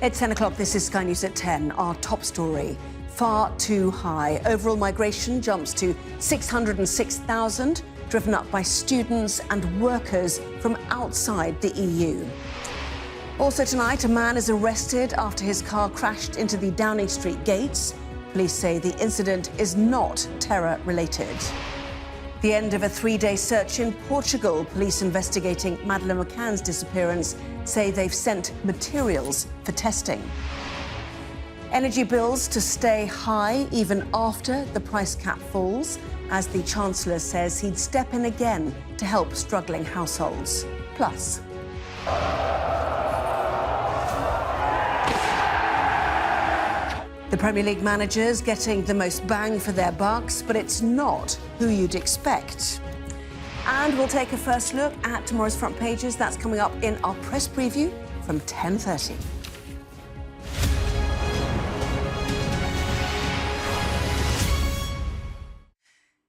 It's 10 o'clock. This is Sky News at 10. Our top story, far too high. Overall migration jumps to 606,000, driven up by students and workers from outside the EU. Also tonight, a man is arrested after his car crashed into the Downing Street gates. Police say the incident is not terror-related. The end of a three-day search in Portugal. Police investigating Madeleine McCann's disappearance say they've sent materials for testing. Energy bills to stay high even after the price cap falls, as the Chancellor says he'd step in again to help struggling households. Plus, the Premier League managers getting the most bang for their bucks, but it's not who you'd expect. And we'll take a first look at tomorrow's front pages. That's coming up in our press preview from 10:30.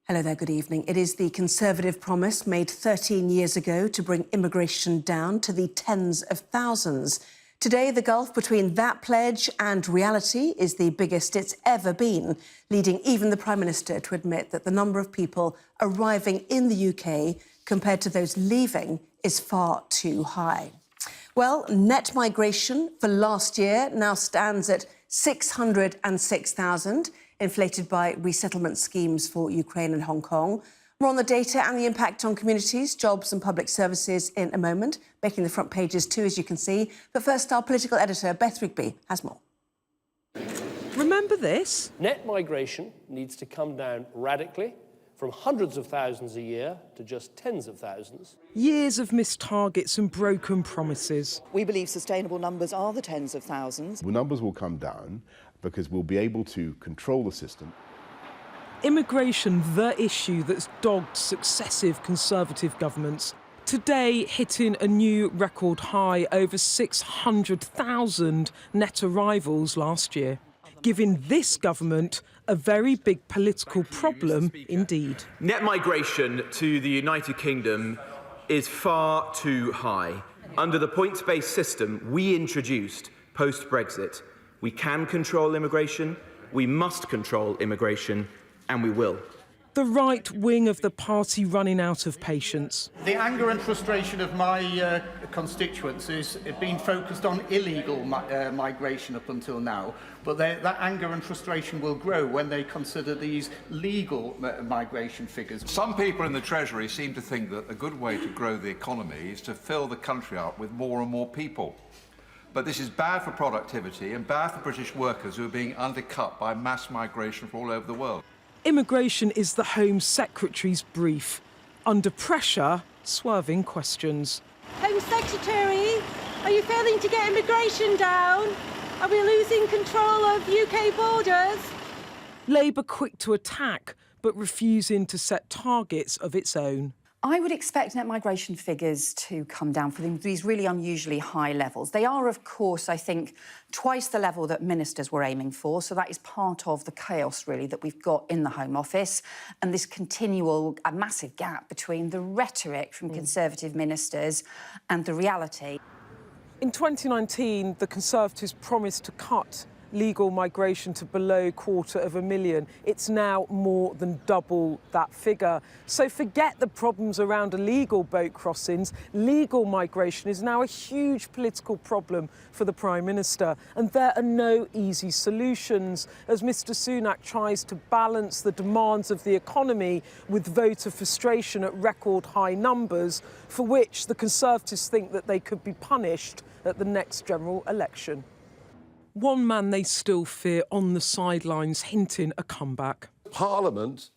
Hello there, good evening. It is the Conservative promise made 13 years ago to bring immigration down to the tens of thousands. Today, the gulf between that pledge and reality is the biggest it's ever been, leading even the Prime Minister to admit that the number of people arriving in the UK compared to those leaving is far too high. Well, net migration for last year now stands at 606,000, inflated by resettlement schemes for Ukraine and Hong Kong. More on the data and the impact on communities, jobs and public services in a moment, making the front pages too, as you can see. But first, our political editor, Beth Rigby, has more. Remember this? Net migration needs to come down radically from hundreds of thousands a year to just tens of thousands. Years of missed targets and broken promises. We believe sustainable numbers are the tens of thousands. The numbers will come down because we'll be able to control the system. Immigration, the issue that's dogged successive Conservative governments. Today, hitting a new record high, over 600,000 net arrivals last year, giving this government a very big political problem indeed. Net migration to the United Kingdom is far too high. Under the points-based system we introduced post-Brexit, we can control immigration, we must control immigration, and we will. The right wing of the party running out of patience. The anger and frustration of my constituents has been focused on illegal migration up until now, but that anger and frustration will grow when they consider these legal migration figures. Some people in the Treasury seem to think that a good way to grow the economy is to fill the country up with more and more people. But this is bad for productivity and bad for British workers who are being undercut by mass migration from all over the world. Immigration is the Home Secretary's brief. Under pressure, swerving questions. Home Secretary, are you failing to get immigration down? Are we losing control of UK borders? Labour quick to attack, but refusing to set targets of its own. I would expect net migration figures to come down for these really unusually high levels. They are, of course, I think, twice the level that ministers were aiming for, so that is part of the chaos, really, that we've got in the Home Office and this continual, a massive gap between the rhetoric from Conservative ministers and the reality. In 2019, the Conservatives promised to cut legal migration to below 250,000. It's now more than double that figure. So forget the problems around illegal boat crossings. Legal migration is now a huge political problem for the Prime Minister, and there are no easy solutions as Mr Sunak tries to balance the demands of the economy with voter frustration at record high numbers, for which the Conservatives think that they could be punished at the next general election. One man they still fear on the sidelines, hinting a comeback. Parliament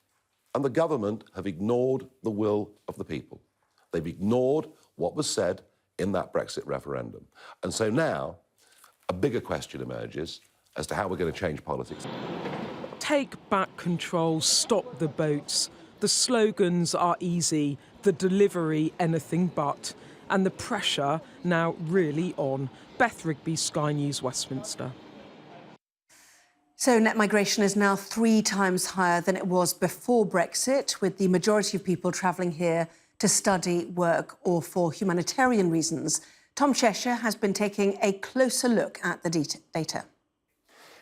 and the government have ignored the will of the people. They've ignored what was said in that Brexit referendum. And so now a bigger question emerges as to how we're going to change politics. Take back control, stop the boats. The slogans are easy, the delivery anything but. And the pressure now really on. Beth Rigby, Sky News, Westminster. So net migration is now 3 times higher than it was before Brexit, with the majority of people travelling here to study, work or for humanitarian reasons. Tom Cheshire has been taking a closer look at the data.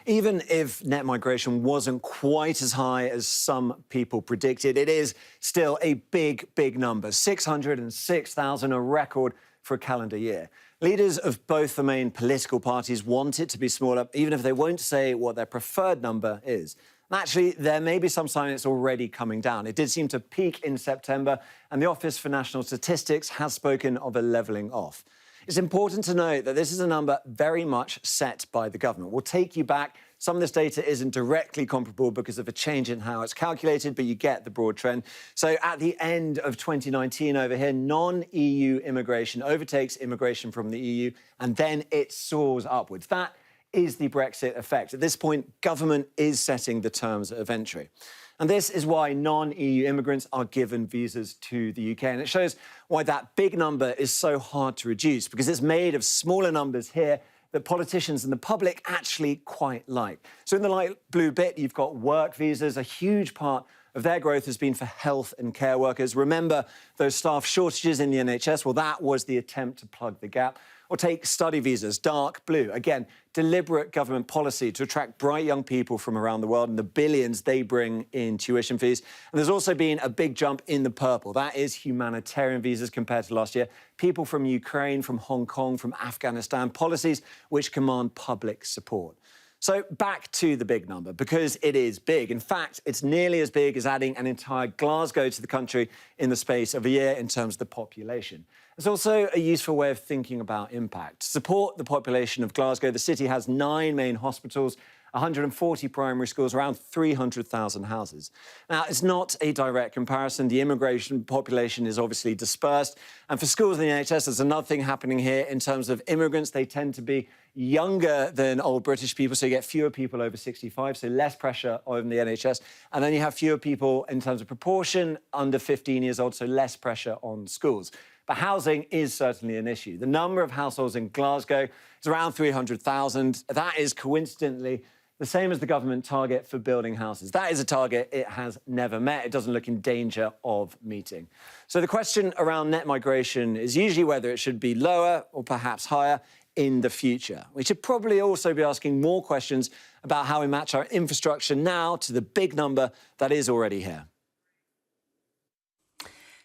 Even if net migration wasn't quite as high as some people predicted, it is still a big, big number. 606,000, a record for a calendar year. Leaders of both the main political parties want it to be smaller, even if they won't say what their preferred number is. Actually, there may be some sign it's already coming down. It did seem to peak in September, and the Office for National Statistics has spoken of a levelling off. It's important to note that this is a number very much set by the government. We'll take you back. Some of this data isn't directly comparable because of a change in how it's calculated, but you get the broad trend. So at the end of 2019 over here, non-EU immigration overtakes immigration from the EU, and then it soars upwards. That is the Brexit effect. At this point, government is setting the terms of entry. And this is why non-EU immigrants are given visas to the UK. And it shows why that big number is so hard to reduce, because it's made of smaller numbers here that politicians and the public actually quite like. So in the light blue bit, you've got work visas. A huge part of their growth has been for health and care workers. Remember those staff shortages in the NHS? Well, that was the attempt to plug the gap. Or take study visas, dark blue. Again, deliberate government policy to attract bright young people from around the world and the billions they bring in tuition fees. And there's also been a big jump in the purple. That is humanitarian visas compared to last year. People from Ukraine, from Hong Kong, from Afghanistan, policies which command public support. So back to the big number, because it is big. In fact, it's nearly as big as adding an entire Glasgow to the country in the space of a year in terms of the population. It's also a useful way of thinking about impact. To support the population of Glasgow, the city has 9 main hospitals, 140 primary schools, around 300,000 houses. Now, it's not a direct comparison. The immigration population is obviously dispersed. And for schools in the NHS, there's another thing happening here in terms of immigrants. They tend to be younger than old British people, so you get fewer people over 65, so less pressure on the NHS. And then you have fewer people in terms of proportion under 15 years old, so less pressure on schools. But housing is certainly an issue. The number of households in Glasgow is around 300,000. That is coincidentally the same as the government target for building houses. That is a target it has never met. It doesn't look in danger of meeting. So the question around net migration is usually whether it should be lower or perhaps higher in the future. We should probably also be asking more questions about how we match our infrastructure now to the big number that is already here.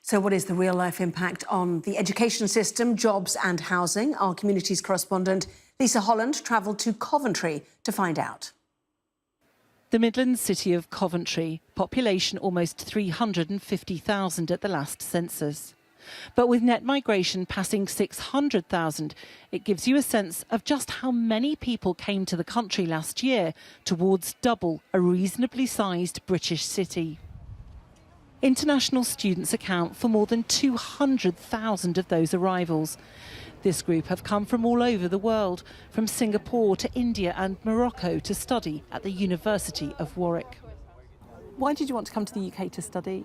So what is the real-life impact on the education system, jobs and housing? Our communities correspondent Lisa Holland travelled to Coventry to find out. The Midlands city of Coventry, population almost 350,000 at the last census. But with net migration passing 600,000, it gives you a sense of just how many people came to the country last year, towards double a reasonably sized British city. International students account for more than 200,000 of those arrivals. This group have come from all over the world, from Singapore to India and Morocco, to study at the University of Warwick. Why did you want to come to the UK to study?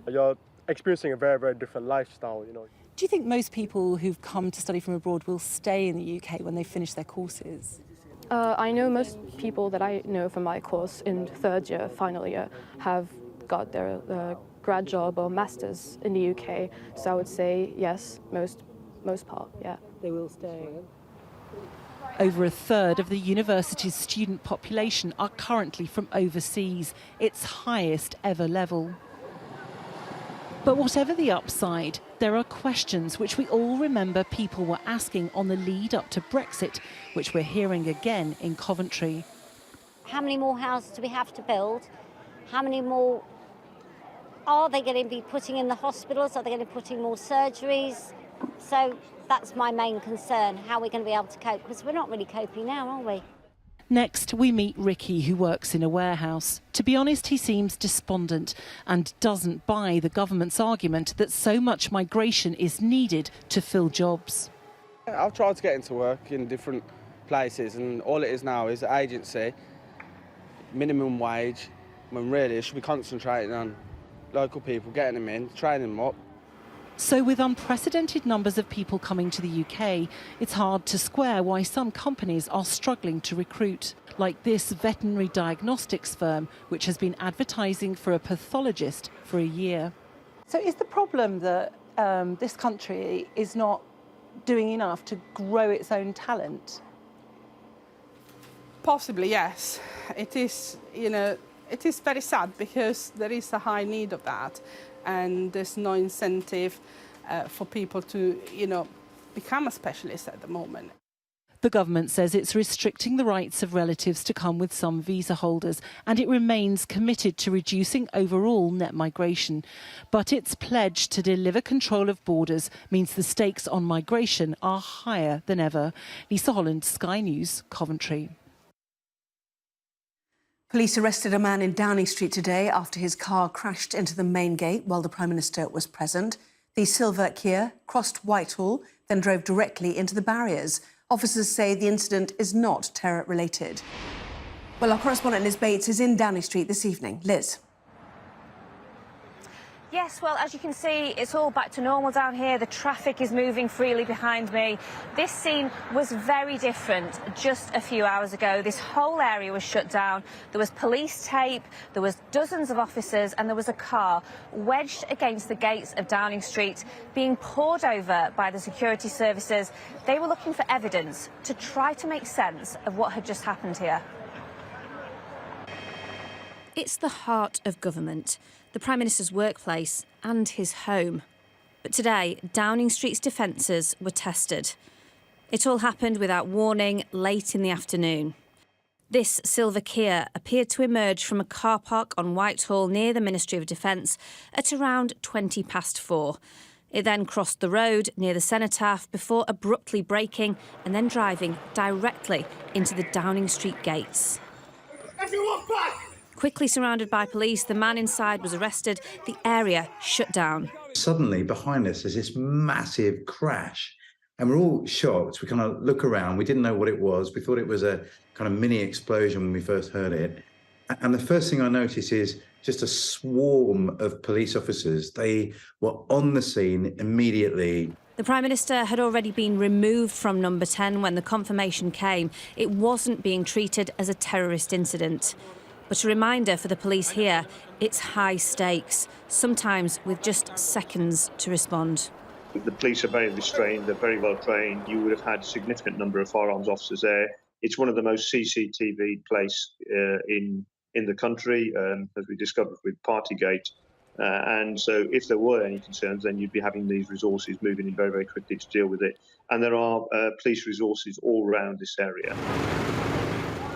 You're experiencing a very, very different lifestyle, you know. Do you think most people who've come to study from abroad will stay in the UK when they finish their courses? I know most people that I know from my course in third year, final year, have got their grad job or masters in the UK. So I would say yes, most part, yeah. They will stay. Over a third of the university's student population are currently from overseas, its highest ever level. But whatever the upside, there are questions which we all remember people were asking on the lead up to Brexit, which we're hearing again in Coventry. How many more houses do we have to build? How many more are they going to be putting in the hospitals? Are they going to be putting more surgeries? So that's my main concern, how we're going to be able to cope, because we're not really coping now, are we? Next, we meet Ricky, who works in a warehouse. To be honest, he seems despondent and doesn't buy the government's argument that so much migration is needed to fill jobs. I've tried to get into work in different places, and all it is now is agency, minimum wage, when really it should be concentrating on local people, getting them in, training them up. So with unprecedented numbers of people coming to the UK, it's hard to square why some companies are struggling to recruit, like this veterinary diagnostics firm, which has been advertising for a pathologist for a year. So is the problem that this country is not doing enough to grow its own talent? Possibly, yes. It is, it is very sad because there is a high need of that, and there's no incentive for people to, become a specialist at the moment. The government says it's restricting the rights of relatives to come with some visa holders, and it remains committed to reducing overall net migration. But its pledge to deliver control of borders means the stakes on migration are higher than ever. Lisa Holland, Sky News, Coventry. Police arrested a man in Downing Street today after his car crashed into the main gate while the Prime Minister was present. The silver Kia crossed Whitehall, then drove directly into the barriers. Officers say the incident is not terror-related. Well, our correspondent Liz Bates is in Downing Street this evening. Liz. Yes, well, as you can see, it's all back to normal down here. The traffic is moving freely behind me. This scene was very different just a few hours ago. This whole area was shut down. There was police tape, there was dozens of officers, and there was a car wedged against the gates of Downing Street, being poured over by the security services. They were looking for evidence to try to make sense of what had just happened here. It's the heart of government, the Prime Minister's workplace and his home. But today, Downing Street's defences were tested. It all happened without warning late in the afternoon. This silver Kia appeared to emerge from a car park on Whitehall near the Ministry of Defence at around 4:20. It then crossed the road near the Cenotaph before abruptly braking and then driving directly into the Downing Street gates. Everyone back! Quickly surrounded by police, the man inside was arrested. The area shut down. Suddenly, behind us, there's this massive crash. And we're all shocked. We kind of look around. We didn't know what it was. We thought it was a kind of mini explosion when we first heard it. And the first thing I noticed is just a swarm of police officers. They were on the scene immediately. The Prime Minister had already been removed from Number 10 when the confirmation came. It wasn't being treated as a terrorist incident. But a reminder for the police here, it's high stakes, sometimes with just seconds to respond. The police are very restrained, they're very well trained. You would have had a significant number of firearms officers there. It's one of the most CCTV places in the country, as we discovered with Partygate. And so if there were any concerns, then you'd be having these resources moving in very, very quickly to deal with it. And there are police resources all around this area.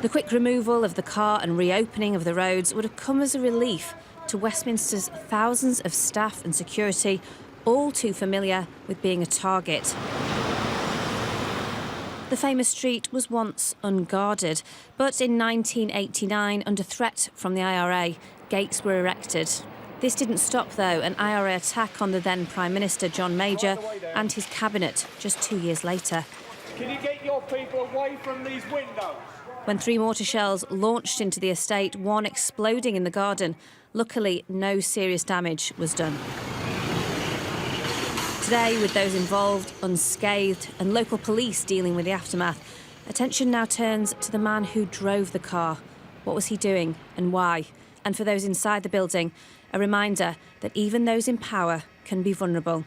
The quick removal of the car and reopening of the roads would have come as a relief to Westminster's thousands of staff and security, all too familiar with being a target. The famous street was once unguarded, but in 1989, under threat from the IRA, gates were erected. This didn't stop, though, an IRA attack on the then Prime Minister, John Major, and his cabinet just 2 years later. Can you get your people away from these windows? When 3 mortar shells launched into the estate, one exploding in the garden. Luckily, no serious damage was done. Today, with those involved unscathed and local police dealing with the aftermath, attention now turns to the man who drove the car. What was he doing and why? And for those inside the building, a reminder that even those in power can be vulnerable.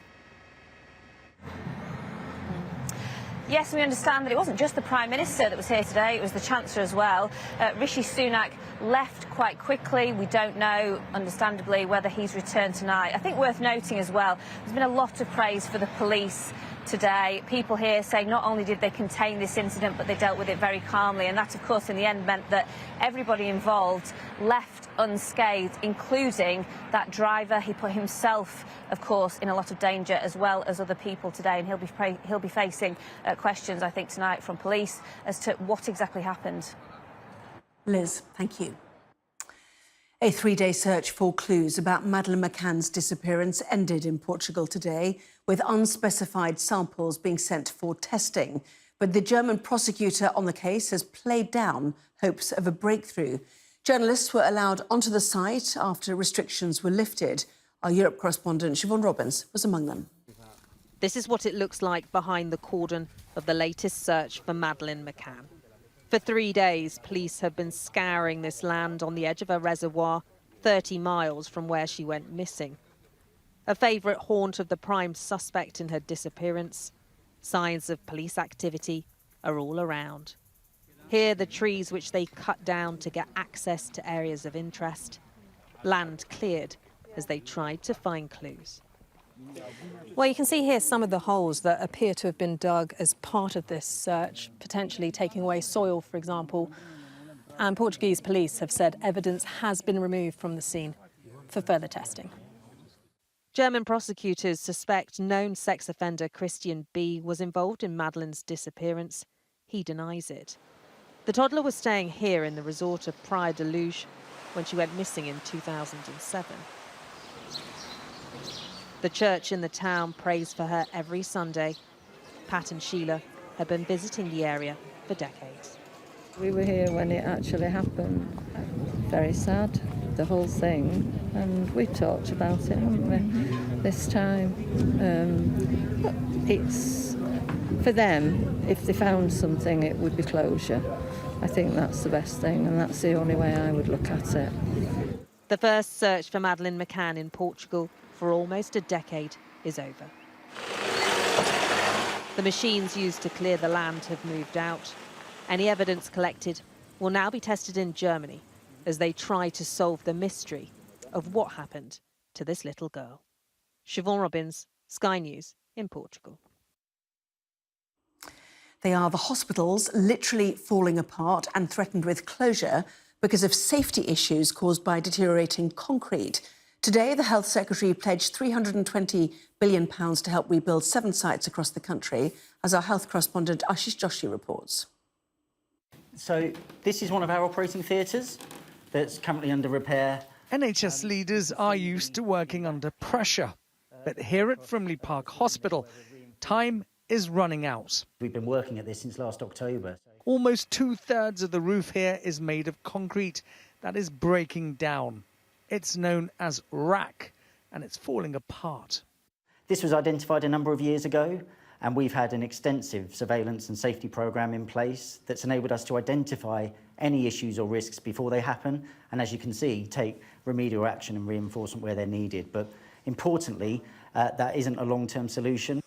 Yes, we understand that it wasn't just the Prime Minister that was here today, it was the Chancellor as well. Rishi Sunak left quite quickly. We don't know, understandably, whether he's returned tonight. I think worth noting as well, there's been a lot of praise for the police today. People here say not only did they contain this incident, but they dealt with it very calmly. And that, of course, in the end meant that everybody involved left unscathed, including that driver. He put himself, of course, in a lot of danger, as well as other people today. And he'll be facing questions, I think, tonight from police as to what exactly happened. Liz, thank you. A 3-day search for clues about Madeleine McCann's disappearance ended in Portugal today, with unspecified samples being sent for testing. But the German prosecutor on the case has played down hopes of a breakthrough. Journalists were allowed onto the site after restrictions were lifted. Our Europe correspondent, Siobhan Robbins, was among them. This is what it looks like behind the cordon of the latest search for Madeleine McCann. For 3 days, police have been scouring this land on the edge of a reservoir 30 miles from where she went missing. A favourite haunt of the prime suspect in her disappearance, Signs of police activity are all around. Here, the trees which they cut down to get access to areas of interest. Land cleared as they tried to find clues. Well, you can see here some of the holes that appear to have been dug as part of this search, potentially taking away soil, for example. And Portuguese police have said evidence has been removed from the scene for further testing. German prosecutors suspect known sex offender Christian B. was involved in Madeleine's disappearance. He denies it. The toddler was staying here in the resort of Praia de Luz when she went missing in 2007. The church in the town prays for her every Sunday. Pat and Sheila have been visiting the area for decades. We were here when it actually happened. Very sad, the whole thing, and we talked about it, haven't we, this time. It's, for them, if they found something, it would be closure. I think that's the best thing, and that's the only way I would look at it. The first search for Madeleine McCann in Portugal for almost a decade is over. The machines used to clear the land have moved out. Any evidence collected will now be tested in Germany as they try to solve the mystery of what happened to this little girl. Siobhan Robbins, Sky News in Portugal. They are the hospitals literally falling apart and threatened with closure because of safety issues caused by deteriorating concrete. Today, the Health Secretary pledged £320 billion to help rebuild 7 sites across the country, as our health correspondent Ashish Joshi reports. So this is one of our operating theatres that's currently under repair. NHS leaders are used to working under pressure, but here at Frimley Park Hospital, time is running out. We've been working at this since last October. Almost 2/3 of the roof here is made of concrete that is breaking down. It's known as rack, and it's falling apart. This was identified a number of years ago, and we've had an extensive surveillance and safety programme in place that's enabled us to identify any issues or risks before they happen, and as you can see, take remedial action and reinforcement where they're needed. But importantly, that isn't a long-term solution.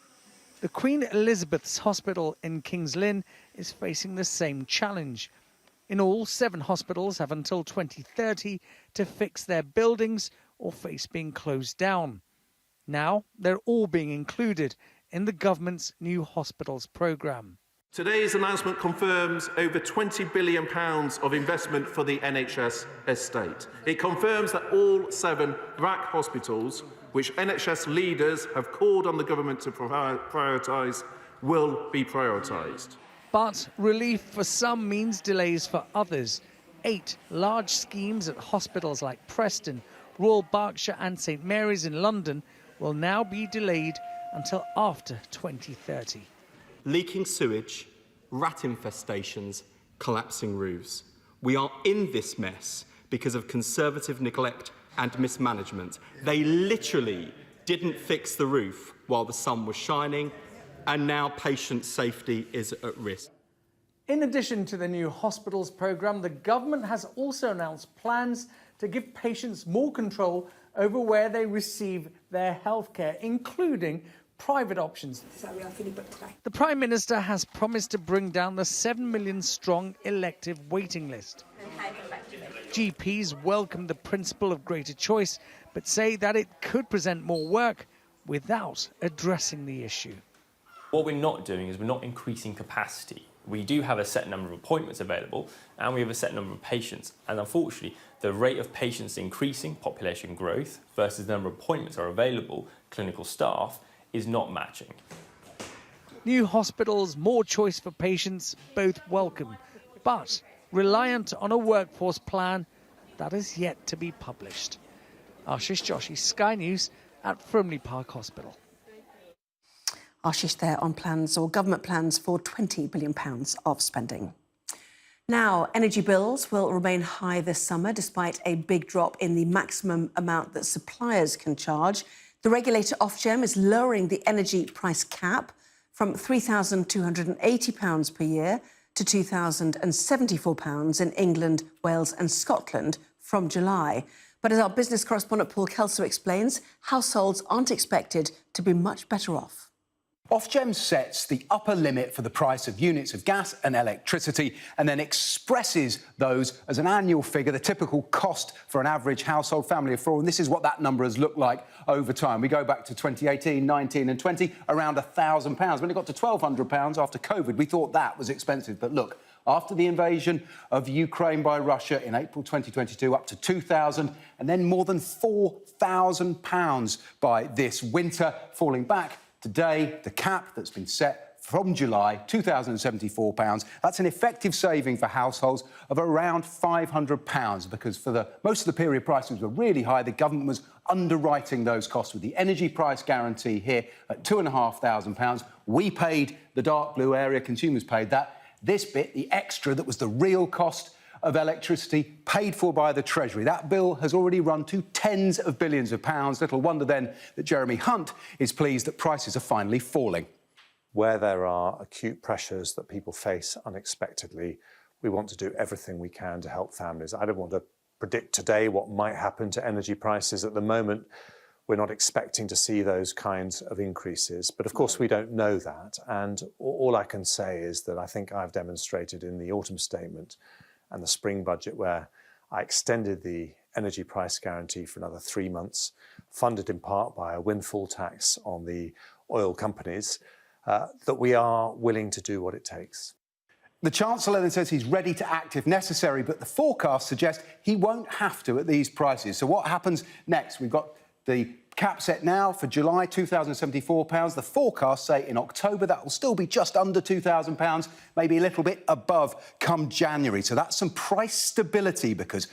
The Queen Elizabeth's Hospital in Kings Lynn is facing the same challenge. In all, 7 hospitals have until 2030 to fix their buildings or face being closed down. Now, they're all being included in the government's new hospitals programme. Today's announcement confirms over £20 billion of investment for the NHS estate. It confirms that all 7 RAC hospitals, which NHS leaders have called on the government to prioritise, will be prioritised. But relief for some means delays for others. 8 large schemes at hospitals like Preston, Royal Berkshire and St Mary's in London will now be delayed until after 2030. Leaking sewage, rat infestations, collapsing roofs. We are in this mess because of Conservative neglect and mismanagement. They literally didn't fix the roof while the sun was shining, and now patient safety is at risk. In addition to the new hospitals programme, the government has also announced plans to give patients more control over where they receive their healthcare, including private options. The Prime Minister has promised to bring down the 7 million strong elective waiting list. GPs welcome the principle of greater choice, but say that it could present more work without addressing the issue. What we're not doing is we're not increasing capacity. We do have a set number of appointments available, and we have a set number of patients. And unfortunately, the rate of patients increasing, population growth, versus the number of appointments are available, clinical staff, is not matching. New hospitals, more choice for patients, both welcome, but reliant on a workforce plan that is yet to be published. Ashish Joshi, Sky News at Frimley Park Hospital. Ashish there on plans or government plans for £20 billion of spending. Now, energy bills will remain high this summer despite a big drop in the maximum amount that suppliers can charge. The regulator Ofgem is lowering the energy price cap from £3,280 per year to £2,074 in England, Wales and Scotland from July. But as our business correspondent Paul Kelso explains, households aren't expected to be much better off. Ofgem sets the upper limit for the price of units of gas and electricity and then expresses those as an annual figure, the typical cost for an average household family of four. And this is what that number has looked like over time. We go back to 2018, 19 and 20, around £1,000. When it got to £1,200 after COVID, we thought that was expensive. But look, after the invasion of Ukraine by Russia in April 2022, up to £2,000 and then more than £4,000 by this winter, falling back. Today, the cap that's been set from July, £2,074. That's an effective saving for households of around £500 because for most of the period prices were really high. The government was underwriting those costs with the energy price guarantee here at £2,500. We paid the dark blue area, consumers paid that. This bit, the extra, that was the real cost of electricity paid for by the Treasury. That bill has already run to tens of billions of pounds. Little wonder then that Jeremy Hunt is pleased that prices are finally falling. Where there are acute pressures that people face unexpectedly, we want to do everything we can to help families. I don't want to predict today what might happen to energy prices. At the moment, we're not expecting to see those kinds of increases. But of course, we don't know that. And all I can say is that I think I've demonstrated in the autumn statement and the spring budget, where I extended the energy price guarantee for another 3 months, funded in part by a windfall tax on the oil companies, that we are willing to do what it takes. The Chancellor then says he's ready to act if necessary, but the forecasts suggest he won't have to at these prices. So what happens next? We've got the cap set now for July, £2,074. The forecasts say in October that will still be just under £2,000, maybe a little bit above come January. So that's some price stability because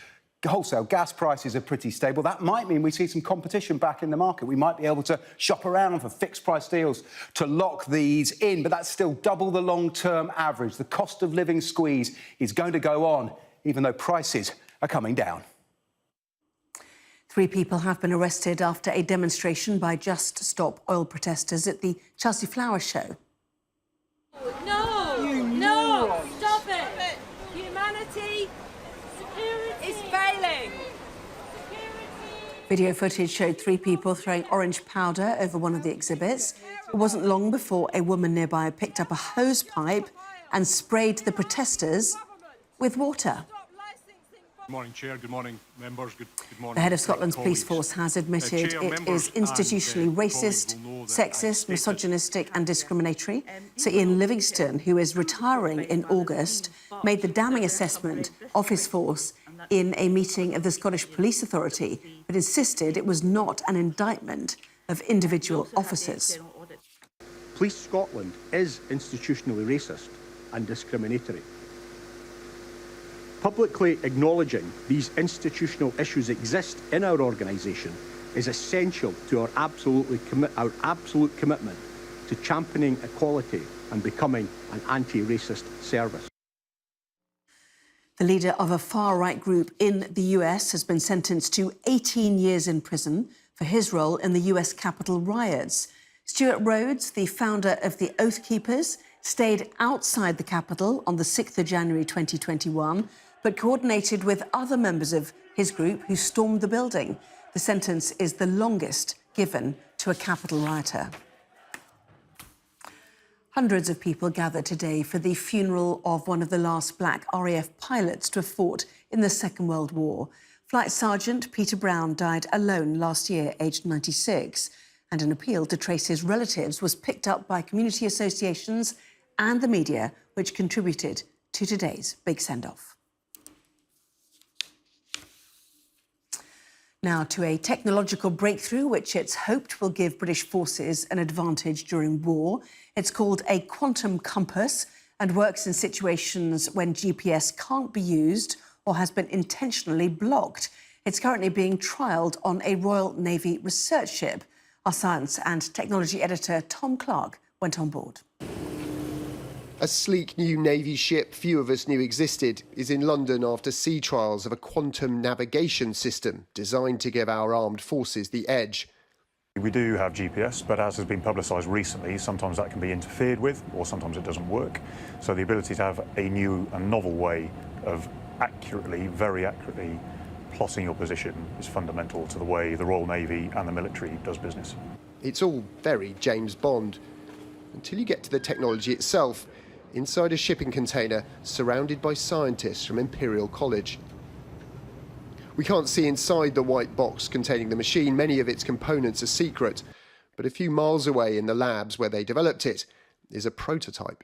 wholesale gas prices are pretty stable. That might mean we see some competition back in the market. We might be able to shop around for fixed price deals to lock these in, but that's still double the long-term average. The cost of living squeeze is going to go on, even though prices are coming down. 3 people have been arrested after a demonstration by Just Stop Oil protesters at the Chelsea Flower Show. No! Stop it! Humanity is failing. Video footage showed 3 people throwing orange powder over one of the exhibits. It wasn't long before a woman nearby picked up a hose pipe and sprayed the protesters with water. Good morning, Chair. Good morning, members. Good morning. The head of Scotland's police force has admitted it is institutionally racist, sexist, misogynistic and discriminatory. Sir Ian Livingstone, who is retiring in August, made the damning assessment of his force in a meeting of the Scottish Police Authority, but insisted it was not an indictment of individual officers. Police Scotland is institutionally racist and discriminatory. Publicly acknowledging these institutional issues exist in our organisation is essential to our absolute commitment to championing equality and becoming an anti-racist service. The leader of a far-right group in the US has been sentenced to 18 years in prison for his role in the US Capitol riots. Stuart Rhodes, the founder of the Oath Keepers, stayed outside the Capitol on the 6th of January 2021, but coordinated with other members of his group who stormed the building. The sentence is the longest given to a Capitol rioter. Hundreds of people gathered today for the funeral of one of the last black RAF pilots to have fought in the Second World War. Flight Sergeant Peter Brown died alone last year, aged 96, and an appeal to trace his relatives was picked up by community associations and the media, which contributed to today's big send-off. Now to a technological breakthrough which it's hoped will give British forces an advantage during war. It's called a quantum compass and works in situations when GPS can't be used or has been intentionally blocked. It's currently being trialled on a Royal Navy research ship. Our science and technology editor Tom Clark went on board. A sleek new Navy ship few of us knew existed is in London after sea trials of a quantum navigation system designed to give our armed forces the edge. We do have GPS, but as has been publicised recently, sometimes that can be interfered with or sometimes it doesn't work. So the ability to have a new and novel way of very accurately plotting your position is fundamental to the way the Royal Navy and the military does business. It's all very James Bond. until you get to the technology itself, inside a shipping container surrounded by scientists from Imperial College. We can't see inside the white box containing the machine. Many of its components are secret. But a few miles away in the labs where they developed it is a prototype.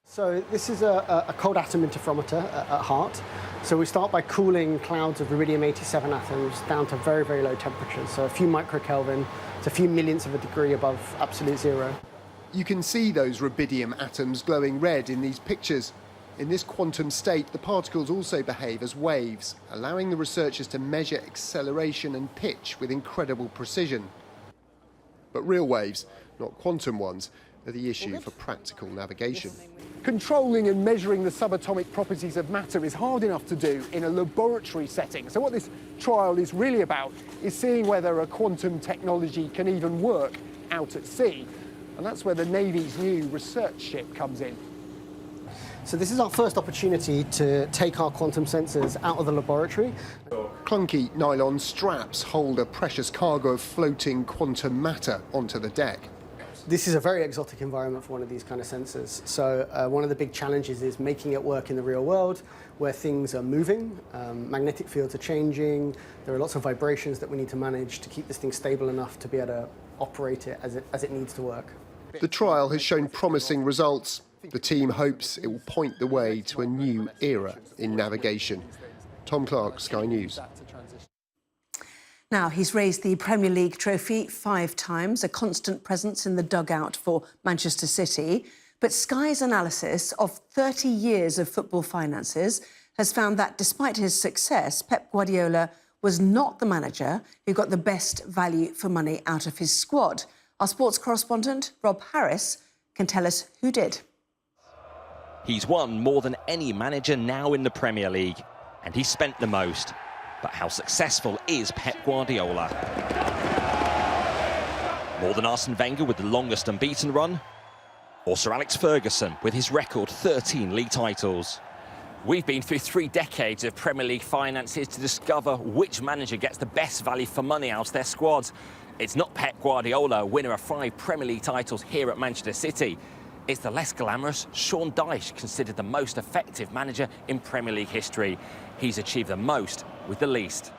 So this is a cold atom interferometer at heart. So we start by cooling clouds of rubidium-87 atoms down to very, very low temperatures. So a few microkelvin, it's a few millionths of a degree above absolute zero. You can see those rubidium atoms glowing red in these pictures. In this quantum state, the particles also behave as waves, allowing the researchers to measure acceleration and pitch with incredible precision. But real waves, not quantum ones, are the issue for practical navigation. Controlling and measuring the subatomic properties of matter is hard enough to do in a laboratory setting. So what this trial is really about is seeing whether a quantum technology can even work out at sea. And that's where the Navy's new research ship comes in. So this is our first opportunity to take our quantum sensors out of the laboratory. Clunky nylon straps hold a precious cargo of floating quantum matter onto the deck. This is a very exotic environment for one of these kind of sensors. So one of the big challenges is making it work in the real world, where things are moving, magnetic fields are changing, there are lots of vibrations that we need to manage to keep this thing stable enough to be able to operate it as it needs to work. The trial has shown promising results. The team hopes it will point the way to a new era in navigation. Tom Clark, Sky News. Now, he's raised the Premier League trophy 5 times, a constant presence in the dugout for Manchester City. But Sky's analysis of 30 years of football finances has found that despite his success, Pep Guardiola was not the manager who got the best value for money out of his squad. Our sports correspondent, Rob Harris, can tell us who did. He's won more than any manager now in the Premier League, and he spent the most. But how successful is Pep Guardiola? More than Arsene Wenger with the longest unbeaten run? Or Sir Alex Ferguson with his record 13 league titles? We've been through 3 decades of Premier League finances to discover which manager gets the best value for money out of their squad. It's not Pep Guardiola, winner of 5 Premier League titles here at Manchester City. It's the less glamorous Sean Dyche, considered the most effective manager in Premier League history. He's achieved the most with the least.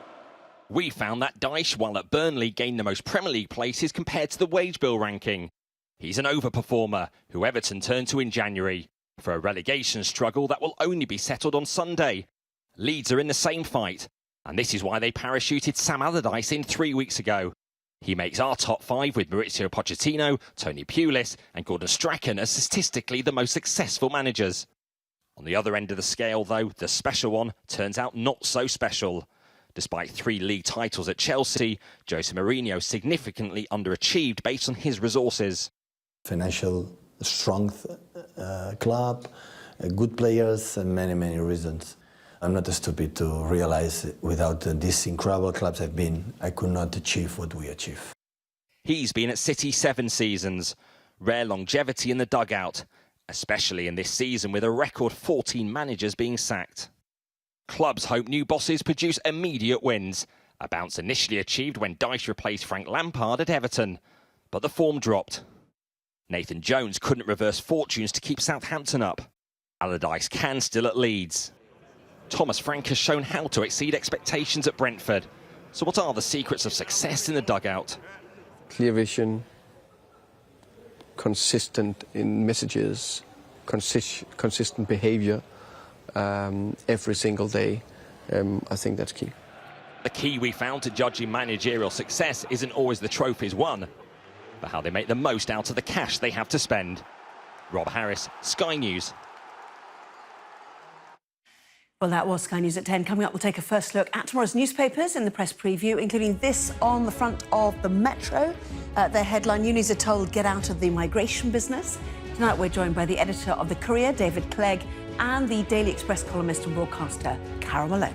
We found that Dyche, while at Burnley, gained the most Premier League places compared to the wage bill ranking. He's an overperformer, who Everton turned to in January, for a relegation struggle that will only be settled on Sunday. Leeds are in the same fight, and this is why they parachuted Sam Allardyce in 3 weeks ago. He makes our top 5 with Mauricio Pochettino, Tony Pulis and Gordon Strachan as statistically the most successful managers. On the other end of the scale, though, the special one turns out not so special. Despite 3 league titles at Chelsea, Jose Mourinho significantly underachieved based on his resources. Financial strength, club, good players and many reasons. I'm not stupid to realize without these incredible clubs I've been, I could not achieve what we achieve. He's been at City 7 seasons. Rare longevity in the dugout, especially in this season with a record 14 managers being sacked. Clubs hope new bosses produce immediate wins, a bounce initially achieved when Dyche replaced Frank Lampard at Everton. But the form dropped. Nathan Jones couldn't reverse fortunes to keep Southampton up. Allardyce can still at Leeds. Thomas Frank has shown how to exceed expectations at Brentford. So what are the secrets of success in the dugout? Clear vision, consistent in messages, consistent behaviour every single day. I think that's key. The key we found to judging managerial success isn't always the trophies won, but how they make the most out of the cash they have to spend. Rob Harris, Sky News. Well, that was Sky News at 10. Coming up, we'll take a first look at tomorrow's newspapers in the press preview, including this on the front of the Metro. Their headline, unis are told get out of the migration business. Tonight, we're joined by the editor of The Courier, David Clegg, and the Daily Express columnist and broadcaster, Carol Malone.